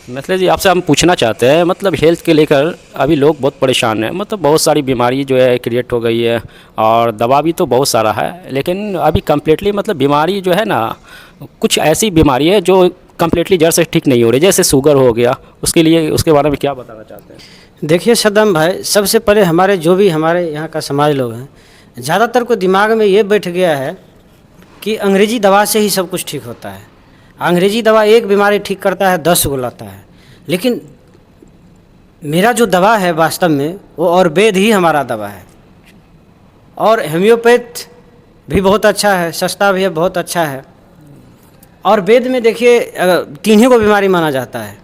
मतलब जी आपसे हम पूछना चाहते हैं, मतलब हेल्थ के लेकर अभी लोग बहुत परेशान हैं, मतलब बहुत सारी बीमारी जो है क्रिएट हो गई है और दवा भी तो बहुत सारा है, लेकिन अभी कम्प्लीटली मतलब बीमारी जो है ना, कुछ ऐसी बीमारी है जो कम्प्लीटली जड़ से ठीक नहीं हो रही, जैसे शुगर हो गया, उसके लिए उसके बारे में क्या बताना चाहते हैं? देखिए सद्दाम भाई, सबसे पहले हमारे जो भी हमारे यहाँ का समाज लोग हैं, ज़्यादातर को दिमाग में ये बैठ गया है कि अंग्रेजी दवा से ही सब कुछ ठीक होता है। अंग्रेजी दवा एक बीमारी ठीक करता है, 10 को लाता है। लेकिन मेरा जो दवा है वास्तव में वो आयुर्वेद ही हमारा दवा है। और होम्योपैथ भी बहुत अच्छा है, सस्ता भी है, बहुत अच्छा है। और वेद में देखिए 3 ही को बीमारी माना जाता है,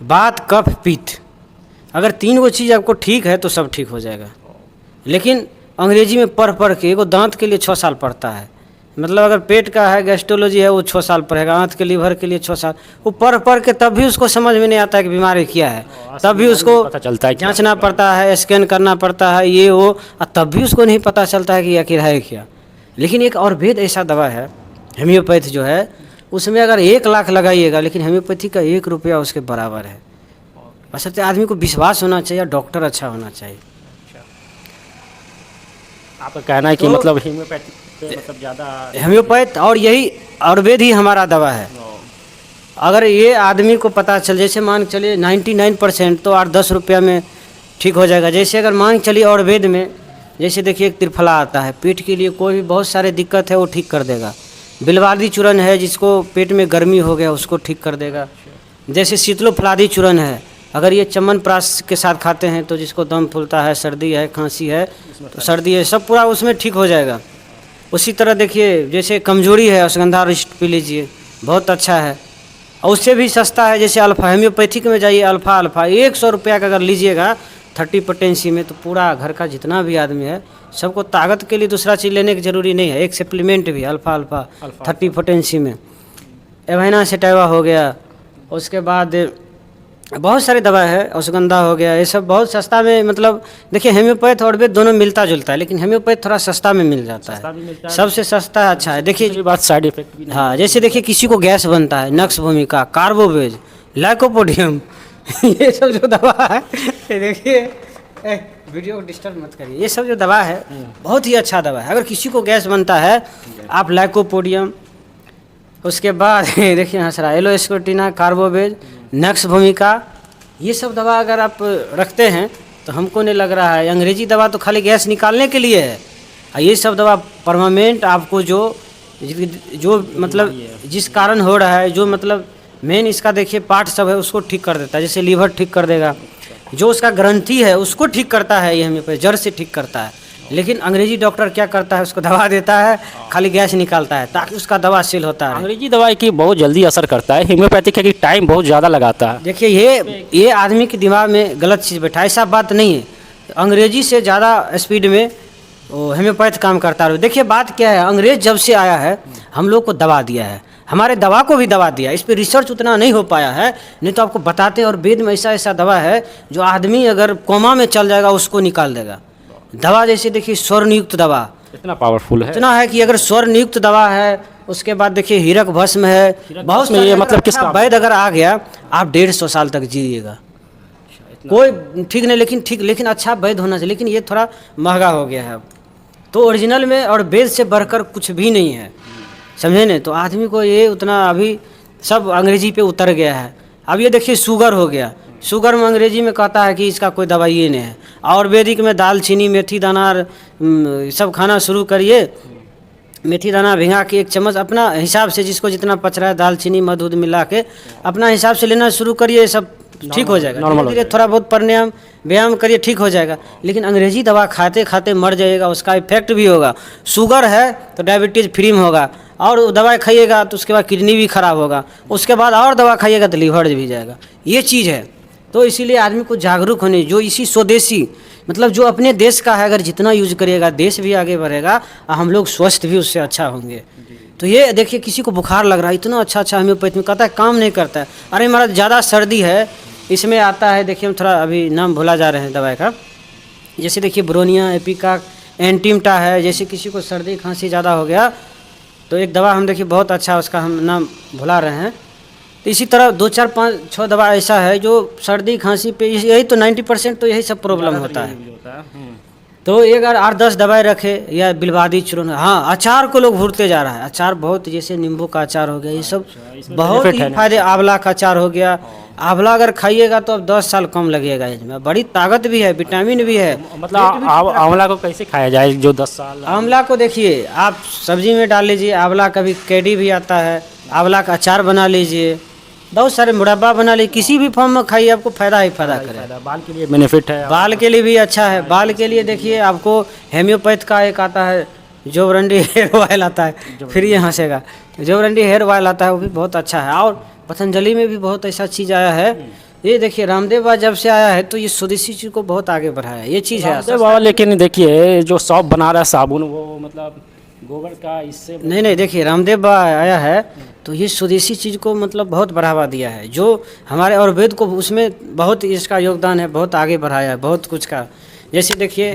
वात कफ पित्त। अगर 3 वो चीज़ आपको ठीक है तो सब ठीक हो जाएगा। लेकिन अंग्रेजी में पढ़ के वो दांत के लिए 6 साल पढ़ता है, मतलब अगर पेट का है गैस्ट्रोलॉजी है वो 6 साल पढ़ेगा, आंत के लीवर के लिए 6 साल, वो पढ़ के तब भी उसको समझ में नहीं आता है कि बीमारी क्या है। तब भी उसको पता चलता है जांचना पड़ता है, स्कैन करना पड़ता है, ये वो, और तब भी उसको नहीं पता चलता है कि आखिर है क्या। लेकिन एक आयुर्वेद ऐसा दवा है, होम्योपैथ जो है, उसमें अगर 1 लाख लगाइएगा लेकिन होम्योपैथी का 1 रुपया उसके बराबर है। बस आदमी को विश्वास होना चाहिए, डॉक्टर अच्छा होना चाहिए। आपका कहना है कि तो मतलब होम्योपैथी पे मतलब ज़्यादा होम्योपैथ और यही आयुर्वेद ही हमारा दवा है। अगर ये आदमी को पता चल, जैसे मान के चलिए 99% तो 8-10 रुपया में ठीक हो जाएगा। जैसे अगर मान के चलिए आयुर्वेद में, जैसे देखिए एक त्रिफला आता है, पेट के लिए कोई भी बहुत सारे दिक्कत है वो ठीक कर देगा। बिलवादी चूर्ण है, जिसको पेट में गर्मी हो गया उसको ठीक कर देगा। जैसे शीतलोफलादी चूर्ण है, अगर ये च्यवनप्राश के साथ खाते हैं तो जिसको दम फूलता है, सर्दी है, खांसी है, तो सर्दी है, सब पूरा उसमें ठीक हो जाएगा। उसी तरह देखिए जैसे कमजोरी है, अश्वगंधा रिष्ट पी लीजिए, बहुत अच्छा है। और उससे भी सस्ता है, जैसे अल्फा, होम्योपैथिक में जाइए, अल्फा 100 रुपया का अगर लीजिएगा 30 पोटेंसी में, तो पूरा घर का जितना भी आदमी है सबको ताकत के लिए दूसरा चीज़ लेने की ज़रूरी नहीं है। एक सप्लीमेंट भी अल्फा 30 पोटेंसी में, एवाइना सेटाइवा हो गया, उसके बाद बहुत सारी दवा है, अश्वगंधा हो गया, ये सब बहुत सस्ता में। मतलब देखिए होम्योपैथ और आयुर्वेद दोनों मिलता जुलता है, लेकिन होम्योपैथ थोड़ा सस्ता में मिल जाता है, सबसे सस्ता अच्छा है। देखिए बात साइड इफेक्ट भी नहीं। हाँ, जैसे देखिए किसी को गैस बनता है, नक्स भूमिका, कार्बोवेज, लाइकोपोडियम ये सब जो दवा है, ये देखिए वीडियो को डिस्टर्ब मत करिए, ये सब जो दवा है बहुत ही अच्छा दवा है। अगर किसी को गैस बनता है, आप लाइकोपोडियम, उसके बाद देखिए हंसरा, एलोस्कोटिना, कार्बोवेज, नक्स भूमिका, ये सब दवा अगर आप रखते हैं तो हमको नहीं लग रहा है। अंग्रेजी दवा तो खाली गैस निकालने के लिए है, और ये सब दवा परमानेंट आपको जो मतलब जिस कारण हो रहा है, जो मतलब मेन इसका देखिए पार्ट सब है उसको ठीक कर देता है। जैसे लीवर ठीक कर देगा, जो उसका ग्रंथि है उसको ठीक करता है, ये हमें जड़ से ठीक करता है। लेकिन अंग्रेजी डॉक्टर क्या करता है, उसको दवा देता है, खाली गैस निकालता है ताकि उसका दवा सेल होता है। अंग्रेजी दवाई की बहुत जल्दी असर करता है, होम्योपैथिक की टाइम बहुत ज़्यादा लगाता है। देखिए ये आदमी के दिमाग में गलत चीज़ बैठा है, ऐसा बात नहीं है। अंग्रेजी से ज़्यादा स्पीड में वो होम्योपैथ काम करता है। देखिए बात क्या है, अंग्रेज जब से आया है हम लोग को दवा दिया है, हमारे दवा को भी दवा दिया, इस पर रिसर्च उतना नहीं हो पाया है, नहीं तो आपको बताते। और वेद में ऐसा दवा है जो आदमी अगर कोमा में चल जाएगा उसको निकाल देगा। दवा जैसे देखिए स्वर्णयुक्त दवा इतना पावरफुल है, इतना है कि अगर स्वर्णयुक्त दवा है, उसके बाद देखिए हीरक भस्म है, बहुत में ये मतलब किस अच्छा वैद अगर आ गया आप 150 साल तक जिएगा, कोई ठीक नहीं। लेकिन अच्छा वैद होना चाहिए, लेकिन ये थोड़ा महंगा हो गया है अब तो। ओरिजिनल में और वेद से बढ़कर कुछ भी नहीं है, समझे नहीं। तो आदमी को ये उतना अभी सब अंग्रेजी पे उतर गया है। अब ये देखिए शुगर हो गया, शुगर में अंग्रेजी में कहता है कि इसका कोई दवाई ये नहीं है। आयुर्वेदिक में दालचीनी, मेथी दाना सब खाना शुरू करिए, मेथी दाना भिंगा के 1 चम्मच अपना हिसाब से, जिसको जितना पच रहा है, दालचीनी मध उध मिला के अपना हिसाब से लेना शुरू करिए, सब ठीक हो जाएगा। धीरे-धीरे थोड़ा बहुत प्राणायाम व्यायाम करिए, ठीक हो जाएगा। लेकिन अंग्रेजी दवा खाते खाते मर जाइएगा, उसका इफेक्ट भी होगा। शुगर है तो डायबिटीज़ फ्री में होगा, और दवाई खाइएगा तो उसके बाद किडनी भी खराब होगा, उसके बाद और दवा खाइएगा तो लीवर भी जाएगा, ये चीज़ है। तो इसीलिए आदमी को जागरूक होने, जो इसी स्वदेशी मतलब जो अपने देश का है, अगर जितना यूज करिएगा देश भी आगे बढ़ेगा और हम लोग स्वस्थ भी उससे अच्छा होंगे। तो ये देखिए किसी को बुखार लग रहा है, इतना अच्छा होम्योपैथ में कहता है काम नहीं करता है। अरे महाराज ज़्यादा सर्दी है, इसमें आता है, देखिए हम थोड़ा अभी नाम भुला जा रहे हैं दवाई का, जैसे देखिए ब्रोनिया, एपिका, एंटीमटा है। जैसे किसी को सर्दी खांसी ज़्यादा हो गया तो एक दवा हम देखिए बहुत अच्छा, उसका हम नाम भुला रहे हैं, तो इसी तरह 2 4 5 6 दवा ऐसा है जो सर्दी खांसी पे यही तो 90% तो यही सब प्रॉब्लम होता है। तो ये अगर 8-10 दवाई रखे या बिलवादी चूर्ण, हाँ अचार को लोग भूलते जा रहा है। अचार बहुत, जैसे नींबू का अचार हो गया, ये सब बहुत ही फायदे, आंवला का अचार हो गया। आंवला अगर खाइएगा तो अब 10 साल कम लगेगा, इसमें बड़ी ताकत भी है, विटामिन भी है। मतलब आंवला को कैसे खाया जाए जो 10 साल? आंवला को देखिए आप सब्जी में डाल लीजिए, आंवला का भी कैडी भी आता है, आंवला का अचार बना लीजिए, बहुत सारे मुरब्बा बना लीजिए, किसी भी फॉर्म में खाइए आपको फायदा ही फायदा करेगा। बाल के लिए बेनिफिट है, बाल के लिए भी अच्छा है। बाल के लिए देखिए आपको हेम्योपैथ का एक आता है जोवरंडी हेयर ऑयल आता है, फिर ये हंसेगा, जोवरंडी हेयर ऑयल आता है, वो भी बहुत अच्छा है। और पतंजलि में भी बहुत ऐसा चीज़ आया है। ये देखिए रामदेव बाबा जब से आया है तो ये स्वदेशी चीज़ को बहुत आगे बढ़ाया है, ये चीज़ है बाबा। लेकिन देखिए जो सॉप बना रहा है साबुन, वो मतलब गोबर का, इससे नहीं देखिए रामदेव बाबा आया है तो ये स्वदेशी चीज़ को मतलब बहुत बढ़ावा दिया है, जो हमारे आयुर्वेद को उसमें बहुत इसका योगदान है, बहुत आगे बढ़ाया है बहुत कुछ का। जैसे देखिए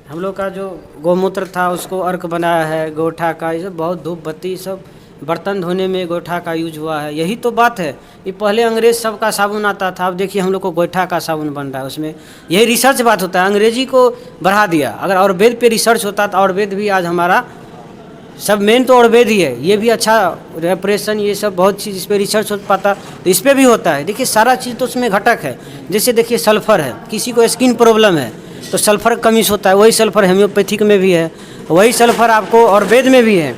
हम लोग का जो गौमूत्र था उसको अर्क बनाया है, गोठा का, ये सब बहुत धूप बत्ती सब बर्तन धोने में गोठा का यूज हुआ है। यही तो बात है। ये पहले अंग्रेज सब का साबुन आता था, अब देखिए हम लोग को गोठा का साबुन बन रहा है। उसमें यही रिसर्च बात होता है, अंग्रेजी को बढ़ा दिया। अगर आयुर्वेद पे रिसर्च होता तो आयुर्वेद भी आज हमारा सब मेन तो आयुर्वेद ही है। ये भी अच्छा रेपरेशन, ये सब बहुत चीज़ इस पर रिसर्च हो पाता तो इस पर भी होता है। देखिए सारा चीज़ तो उसमें घटक है। जैसे देखिए सल्फर है, किसी को स्किन प्रॉब्लम है तो सल्फर कमी से होता है, वही सल्फर हेम्योपैथिक में भी है, वही सल्फर आपको आयुर्वेद में भी है।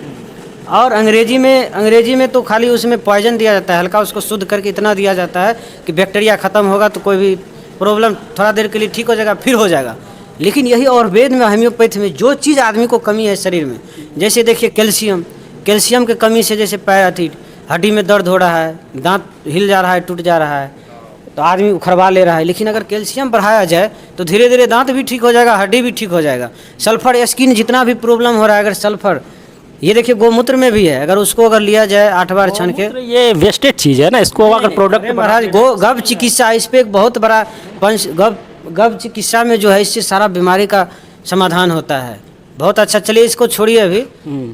और अंग्रेजी में तो खाली उसमें पॉइजन दिया जाता है, हल्का उसको शुद्ध करके इतना दिया जाता है कि बैक्टीरिया ख़त्म होगा तो कोई भी प्रॉब्लम थोड़ा देर के लिए ठीक हो जाएगा, फिर हो जाएगा। लेकिन यही आयुर्वेद में, होम्योपैथ में जो चीज़ आदमी को कमी है शरीर में, जैसे देखिए कैल्शियम की कमी से जैसे पैर हड्डी में दर्द हो रहा है, दांत हिल जा रहा है, टूट जा रहा है तो आदमी उखड़वा ले रहा है। लेकिन अगर कैल्शियम बढ़ाया जाए तो धीरे धीरे दांत भी ठीक हो जाएगा, हड्डी भी ठीक हो जाएगा। सल्फर स्किन जितना भी प्रॉब्लम हो रहा है, अगर सल्फर, ये देखिए गोमूत्र में भी है, अगर उसको अगर लिया जाए 8 बार छान के, ये वेस्टेज चीज़ है ना, इसको अगर प्रोडक्ट महाराज गव चिकित्सा, इस पर एक बहुत बड़ा पंच गव चिकित्सा में जो है इससे सारा बीमारी का समाधान होता है। बहुत अच्छा। चलिए इसको छोड़िए अभी।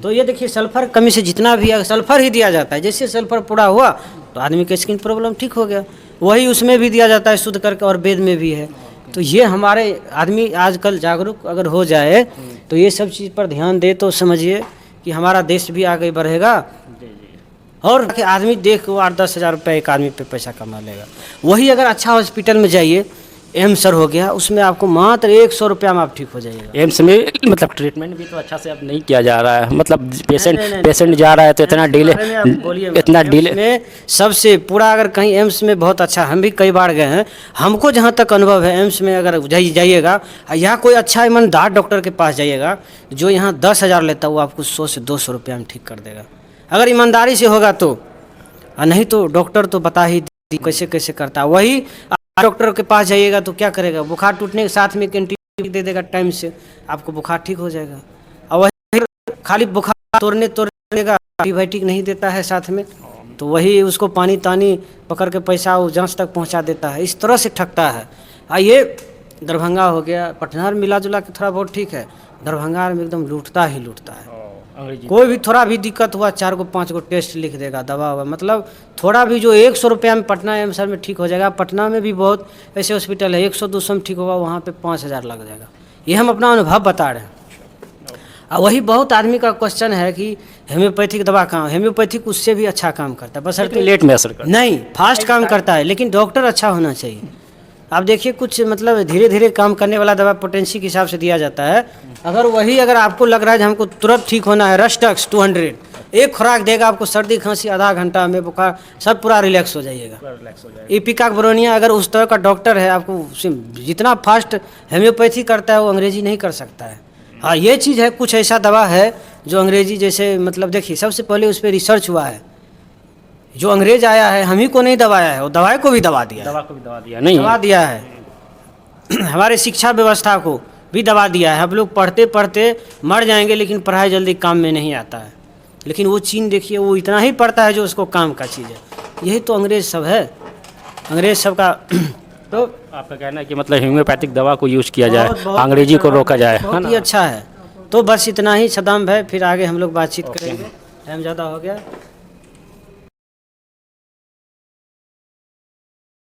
तो ये देखिए सल्फर कमी से जितना भी है सल्फर ही दिया जाता है। जैसे सल्फर पूरा हुआ तो आदमी का स्किन प्रॉब्लम ठीक हो गया, वही उसमें भी दिया जाता है शुद्ध करके, और वेद में भी है। तो ये हमारे आदमी आजकल जागरूक अगर हो जाए तो ये सब चीज़ पर ध्यान दे तो समझिए कि हमारा देश भी आगे बढ़ेगा। और आदमी देख वो 8-10 हज़ार रुपये एक आदमी पे पैसा कमा लेगा। वही अगर अच्छा हॉस्पिटल में जाइए, एम्स सर हो गया, उसमें आपको मात्र 100 रुपया में आप ठीक हो जाइएगा। एम्स में मतलब ट्रीटमेंट भी तो अच्छा से अब नहीं किया जा रहा है, मतलब पेशेंट जा रहा है तो इतना डिले में सबसे पूरा। अगर कहीं एम्स में बहुत अच्छा, हम भी कई बार गए हैं, हमको जहाँ तक अनुभव है एम्स में अगर जाइएगा, यहाँ कोई अच्छा ईमानदार डॉक्टर के पास जाइएगा, जो यहाँ 10,000 लेता है वो आपको 100 से 200 रुपया में ठीक कर देगा, अगर ईमानदारी से होगा तो। नहीं तो डॉक्टर तो बता ही कैसे कैसे करता है। वही डॉक्टर के पास जाइएगा तो क्या करेगा, बुखार टूटने के साथ में एंटीबायोटिक दे देगा, टाइम से आपको बुखार ठीक हो जाएगा। और वही खाली बुखार तोड़ने देगा, एंटीबायोटिक नहीं देता है साथ में, तो वही उसको पानी तानी पकड़ के पैसा वो जांच तक पहुंचा देता है। इस तरह से ठगता है। ये दरभंगा हो गया, पटना में मिला जुला के थोड़ा बहुत ठीक है, दरभंगा में एकदम लूटता ही लूटता है। कोई भी थोड़ा भी दिक्कत हुआ 4 गो 5 गो टेस्ट लिख देगा, दवा हुआ, मतलब थोड़ा भी जो 100 रुपया में पटना एम्स में ठीक हो जाएगा। पटना में भी बहुत ऐसे हॉस्पिटल है 100-200 में ठीक होगा, वहाँ पे 5,000 लग जाएगा। ये हम अपना अनुभव बता रहे हैं। और वही बहुत आदमी का क्वेश्चन है कि हेम्योपैथिक दवा कहाँ, हेम्योपैथिक उससे भी अच्छा काम करता है, बस लेट में असर करता नहीं, फास्ट काम करता है, लेकिन डॉक्टर अच्छा होना चाहिए। आप देखिए कुछ मतलब धीरे धीरे काम करने वाला दवा पोटेंसी के हिसाब से दिया जाता है। अगर आपको लग रहा है कि हमको तुरंत ठीक होना है, रस्टक्स 200 एक खुराक देगा आपको, सर्दी खांसी आधा घंटा में, बुखार सब पूरा रिलैक्स हो जाइएगा। इपिका ब्रोनिया अगर उस तरह का डॉक्टर है, आपको जितना फास्ट हेम्योपैथी करता है वो अंग्रेजी नहीं कर सकता है। हाँ ये चीज़ है, कुछ ऐसा दवा है जो अंग्रेजी जैसे, मतलब देखिए सबसे पहले उस पर रिसर्च हुआ है। जो अंग्रेज आया है हम ही को नहीं दबाया है, वो दवाई को भी दबा दिया है, हमारे शिक्षा व्यवस्था को भी दबा दिया है। हम लोग पढ़ते पढ़ते मर जाएंगे, लेकिन पढ़ाई जल्दी काम में नहीं आता है। लेकिन वो चीन देखिए, वो इतना ही पढ़ता है जो उसको काम का चीज़ है। यही तो अंग्रेज सब है, अंग्रेज सब का। तो आपका कहना है कि मतलब होम्योपैथिक दवा को यूज किया जाए, अंग्रेजी को रोका जाए, बहुत ही अच्छा है। तो बस इतना ही सदाम भाई, फिर आगे हम लोग बातचीत करेंगे, टाइम ज़्यादा हो गया।